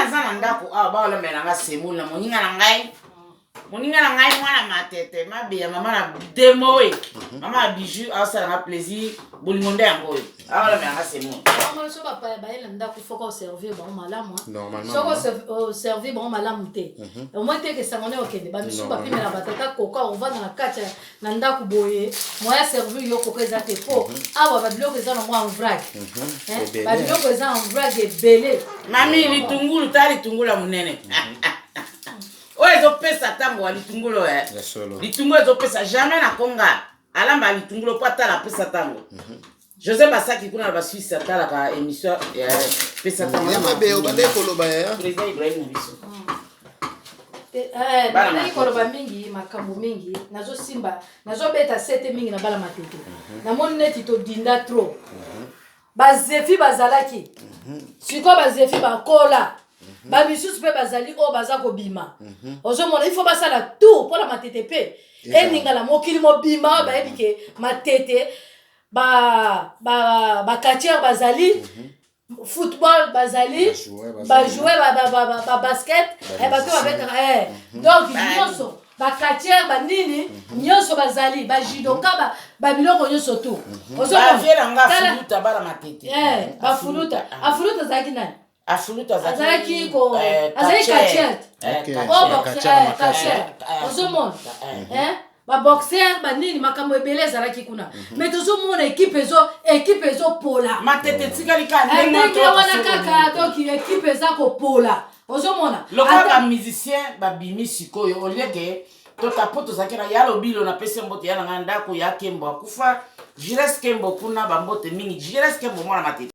aza na ndako awa baolambela nga semoule na moninga na ngai. Moninga na ngai mwana matete mabeya mama na demo we. Mama a bijou asala nga plaisir bolingo nde yango we. Baolambela nga semoule. Mama so ba baela ndako faut servir ba malamu. Normalement. So servir ba malamu te. Au moins te que ça ngone okende ba misu ba pimela batata koka on va na kati na ndako boye. Moya servir yo koka ezate po. Awa ba biloko eza na mwa en vrac. Ba biloko eza en vrac ebele. Mami litungulu tali tungula munene. Oye ezopesa tango wa litungulu litungulu ezopesa jamais na konga alamba litungulu po atala pesa tango. José Basaki kuna ba Suisse atala ka émission ya pesa tango ya mabe obande koloba ya président Ibrahim Biso. Bana koloba mingi makambo mingi nazo simba nazo beta sete mingi na bala matete. Na moni neti to dinda trop. Bazefi bazalaki. Siko bazefi bakola. Ba bisusu pe bazali o baza ko bima. Ozo mona il faut basala tout pour la matete pe. E ningala mokili mo bima ba ebike matete ba quartier bazali football bazali ba jouer ba basket et ba to avec donc nyonso ba quartier ba nini nyonso bazali ba judoka ba biloko nyonso tout. Ozo mona fuluta bala matete. Ba fuluta. A fuluta zaki nani? Afuluta azaki ko azaki kachet oh boxer ozomona ba boxer ba nini makambo ebele zalaki kuna mais tozomona équipe ezo pola matete tikali ka ndenge wana kaka toki équipe eza ko pola ozomona lokala ba musicien ba bimi sikoyo olieke to tapoto zakira yalo bilo na pese mbote yana nganda ko ya kembo akufa Jires Kembo kuna ba mbote mingi Jires Kembo mwana matete